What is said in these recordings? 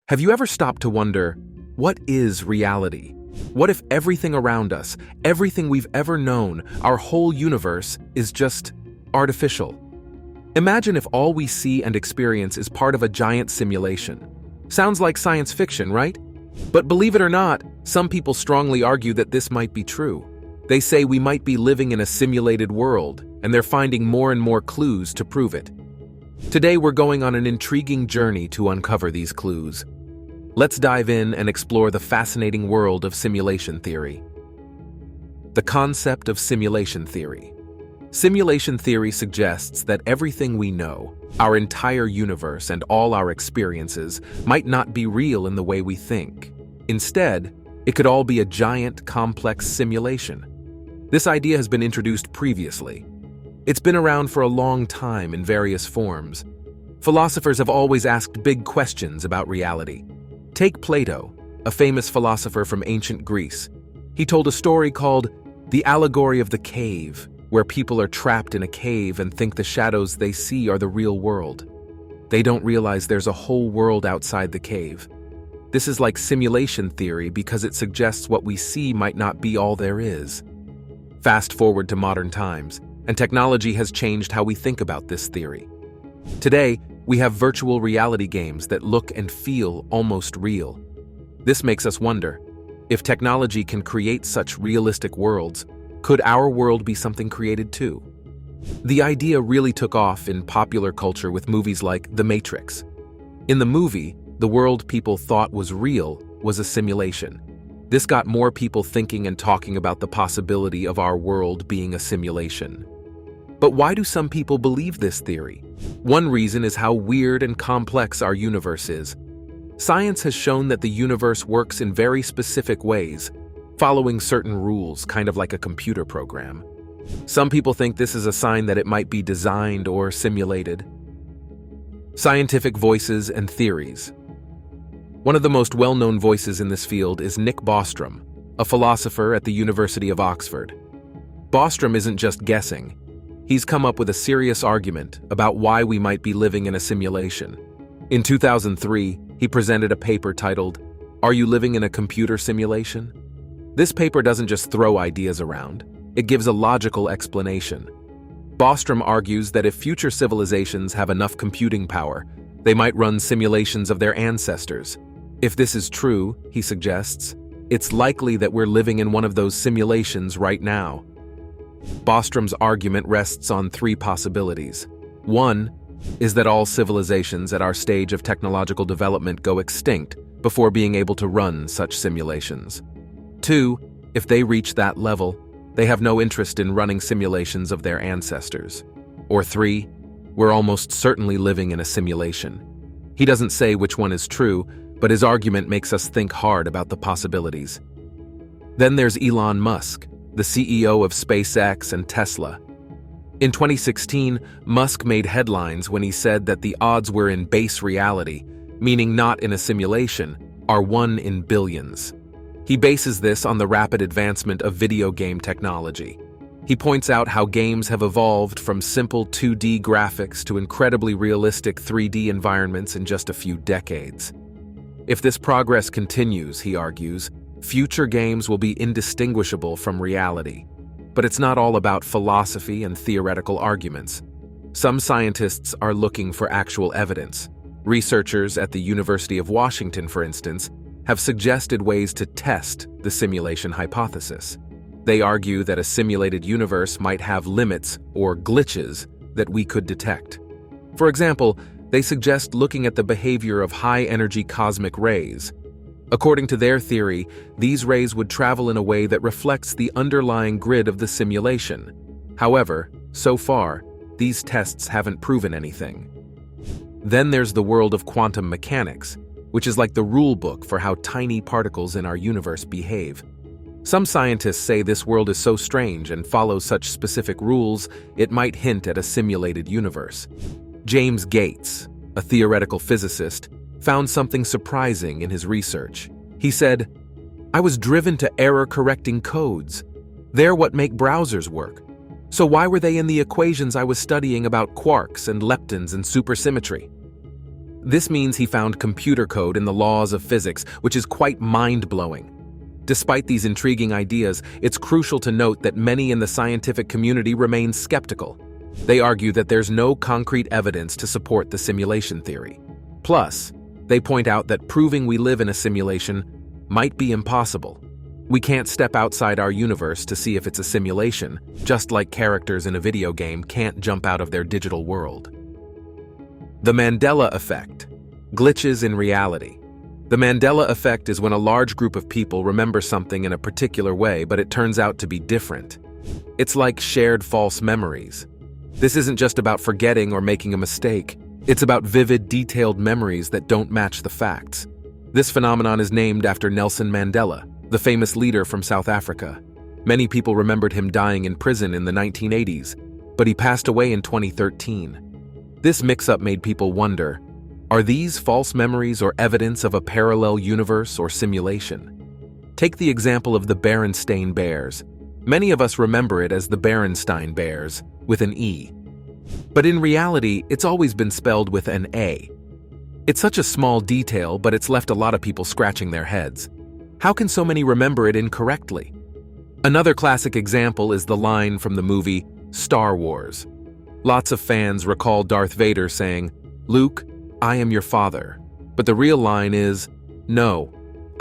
Have you ever stopped to wonder, what is reality? What if everything around us, everything we've ever known, our whole universe, is just artificial? Imagine if all we see and experience is part of a giant simulation. Sounds like science fiction, right? But believe it or not, some people strongly argue that this might be true. They say we might be living in a simulated world, and they're finding more and more clues to prove it. Today we're going on an intriguing journey to uncover these clues. Let's dive in and explore the fascinating world of simulation theory. The concept of simulation theory. Simulation theory suggests that everything we know, our entire universe and all our experiences, might not be real in the way we think. Instead, it could all be a giant, complex simulation. This idea has been introduced previously. It's been around for a long time in various forms. Philosophers have always asked big questions about reality. Take Plato, a famous philosopher from ancient Greece. He told a story called The Allegory of the Cave, where people are trapped in a cave and think the shadows they see are the real world. They don't realize there's a whole world outside the cave. This is like simulation theory because it suggests what we see might not be all there is. Fast forward to modern times, and technology has changed how we think about this theory. Today, we have virtual reality games that look and feel almost real. This makes us wonder, if technology can create such realistic worlds, could our world be something created too? The idea really took off in popular culture with movies like The Matrix. In the movie, the world people thought was real was a simulation. This got more people thinking and talking about the possibility of our world being a simulation. But why do some people believe this theory? One reason is how weird and complex our universe is. Science has shown that the universe works in very specific ways, following certain rules, kind of like a computer program. Some people think this is a sign that it might be designed or simulated. Scientific voices and theories. One of the most well-known voices in this field is Nick Bostrom, a philosopher at the University of Oxford. Bostrom isn't just guessing. He's come up with a serious argument about why we might be living in a simulation. In 2003, he presented a paper titled, "Are You Living in a Computer Simulation?" This paper doesn't just throw ideas around, it gives a logical explanation. Bostrom argues that if future civilizations have enough computing power, they might run simulations of their ancestors. If this is true, he suggests, it's likely that we're living in one of those simulations right now. Bostrom's argument rests on three possibilities. One is that all civilizations at our stage of technological development go extinct before being able to run such simulations. Two, if they reach that level, they have no interest in running simulations of their ancestors. Or three, we're almost certainly living in a simulation. He doesn't say which one is true, but his argument makes us think hard about the possibilities. Then there's Elon Musk, the CEO of SpaceX and Tesla. In 2016, Musk made headlines when he said that the odds were in base reality, meaning not in a simulation, are 1 in billions. He bases this on the rapid advancement of video game technology. He points out how games have evolved from simple 2D graphics to incredibly realistic 3D environments in just a few decades. If this progress continues, he argues, future games will be indistinguishable from reality. But it's not all about philosophy and theoretical arguments. Some scientists are looking for actual evidence. Researchers at the University of Washington, for instance, have suggested ways to test the simulation hypothesis. They argue that a simulated universe might have limits or glitches that we could detect. For example, they suggest looking at the behavior of high-energy cosmic rays. According to their theory, these rays would travel in a way that reflects the underlying grid of the simulation. However, so far, these tests haven't proven anything. Then there's the world of quantum mechanics, which is like the rule book for how tiny particles in our universe behave. Some scientists say this world is so strange and follows such specific rules, it might hint at a simulated universe. James Gates, a theoretical physicist, found something surprising in his research. He said, "I was driven to error-correcting codes. They're what make browsers work. So why were they in the equations I was studying about quarks and leptons and supersymmetry?" This means he found computer code in the laws of physics, which is quite mind-blowing. Despite these intriguing ideas, it's crucial to note that many in the scientific community remain skeptical. They argue that there's no concrete evidence to support the simulation theory. Plus, they point out that proving we live in a simulation might be impossible. We can't step outside our universe to see if it's a simulation, just like characters in a video game can't jump out of their digital world. The Mandela effect. Glitches in reality. The Mandela effect is when a large group of people remember something in a particular way, but it turns out to be different. It's like shared false memories. This isn't just about forgetting or making a mistake. It's about vivid, detailed memories that don't match the facts. This phenomenon is named after Nelson Mandela, the famous leader from South Africa. Many people remembered him dying in prison in the 1980s, but he passed away in 2013. This mix-up made people wonder, are these false memories or evidence of a parallel universe or simulation? Take the example of the Berenstain Bears. Many of us remember it as the Berenstain Bears, with an E. But in reality, it's always been spelled with an A. It's such a small detail, but it's left a lot of people scratching their heads. How can so many remember it incorrectly? Another classic example is the line from the movie Star Wars. Lots of fans recall Darth Vader saying, "Luke, I am your father." But the real line is, "No,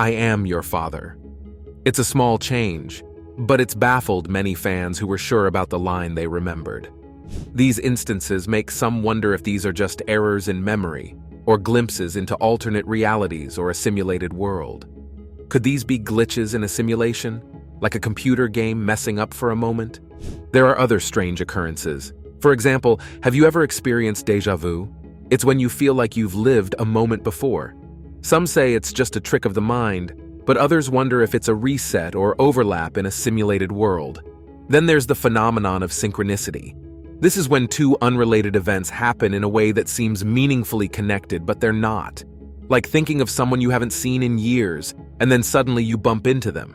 I am your father." It's a small change, but it's baffled many fans who were sure about the line they remembered. These instances make some wonder if these are just errors in memory, or glimpses into alternate realities or a simulated world. Could these be glitches in a simulation, like a computer game messing up for a moment? There are other strange occurrences. For example, have you ever experienced déjà vu? It's when you feel like you've lived a moment before. Some say it's just a trick of the mind, but others wonder if it's a reset or overlap in a simulated world. Then there's the phenomenon of synchronicity. This is when two unrelated events happen in a way that seems meaningfully connected, but they're not. Like thinking of someone you haven't seen in years, and then suddenly you bump into them.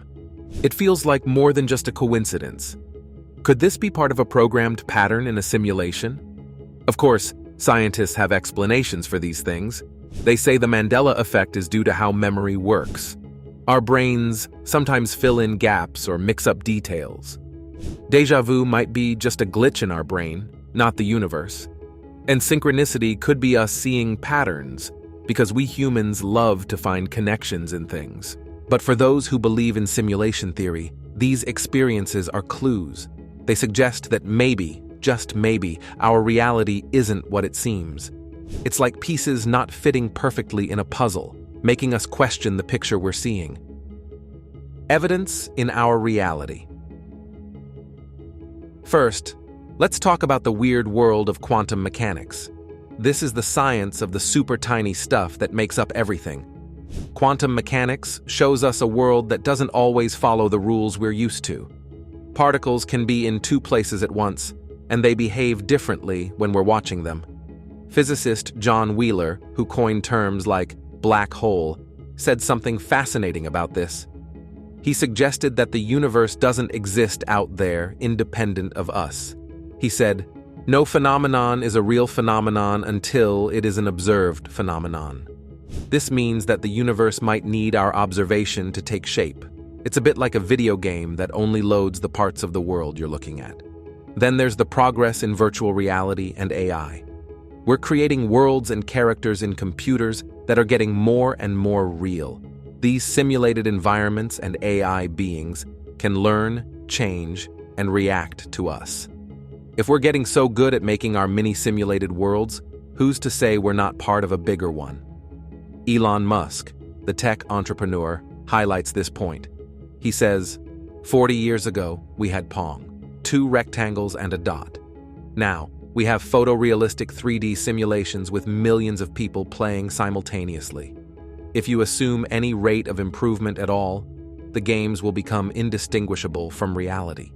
It feels like more than just a coincidence. Could this be part of a programmed pattern in a simulation? Of course, scientists have explanations for these things. They say the Mandela effect is due to how memory works. Our brains sometimes fill in gaps or mix up details. Déjà vu might be just a glitch in our brain, not the universe. And synchronicity could be us seeing patterns, because we humans love to find connections in things. But for those who believe in simulation theory, these experiences are clues. They suggest that maybe, just maybe, our reality isn't what it seems. It's like pieces not fitting perfectly in a puzzle, making us question the picture we're seeing. Evidence in our reality. First, let's talk about the weird world of quantum mechanics. This is the science of the super tiny stuff that makes up everything. Quantum mechanics shows us a world that doesn't always follow the rules we're used to. Particles can be in two places at once, and they behave differently when we're watching them. Physicist John Wheeler, who coined terms like black hole, said something fascinating about this. He suggested that the universe doesn't exist out there independent of us. He said, "No phenomenon is a real phenomenon until it is an observed phenomenon." This means that the universe might need our observation to take shape. It's a bit like a video game that only loads the parts of the world you're looking at. Then there's the progress in virtual reality and AI. We're creating worlds and characters in computers that are getting more and more real. These simulated environments and AI beings can learn, change, and react to us. If we're getting so good at making our mini-simulated worlds, who's to say we're not part of a bigger one? Elon Musk, the tech entrepreneur, highlights this point. He says, 40 years ago, we had Pong, 2 rectangles and a dot. Now, we have photorealistic 3D simulations with millions of people playing simultaneously. If you assume any rate of improvement at all, the games will become indistinguishable from reality.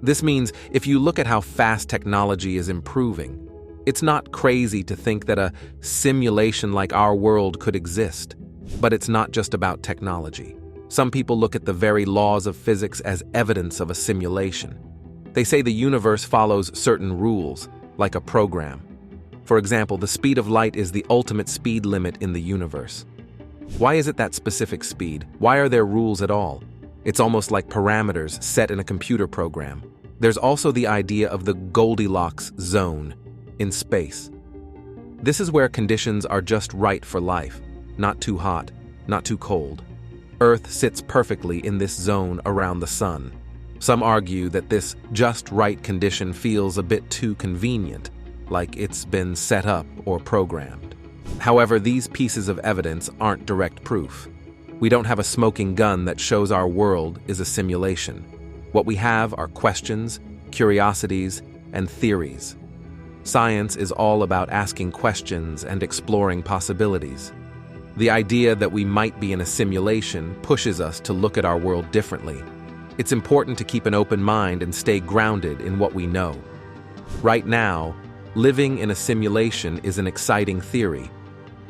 This means if you look at how fast technology is improving, it's not crazy to think that a simulation like our world could exist. But it's not just about technology. Some people look at the very laws of physics as evidence of a simulation. They say the universe follows certain rules, like a program. For example, the speed of light is the ultimate speed limit in the universe. Why is it that specific speed? Why are there rules at all? It's almost like parameters set in a computer program. There's also the idea of the Goldilocks zone in space. This is where conditions are just right for life, not too hot, not too cold. Earth sits perfectly in this zone around the sun. Some argue that this just right condition feels a bit too convenient, like it's been set up or programmed. However, these pieces of evidence aren't direct proof. We don't have a smoking gun that shows our world is a simulation. What we have are questions, curiosities, and theories. Science is all about asking questions and exploring possibilities. The idea that we might be in a simulation pushes us to look at our world differently. It's important to keep an open mind and stay grounded in what we know. Right now, living in a simulation is an exciting theory,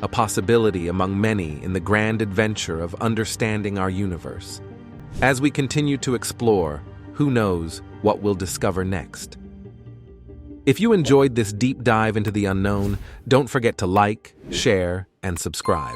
a possibility among many in the grand adventure of understanding our universe. As we continue to explore, who knows what we'll discover next? If you enjoyed this deep dive into the unknown, don't forget to like, share, and subscribe.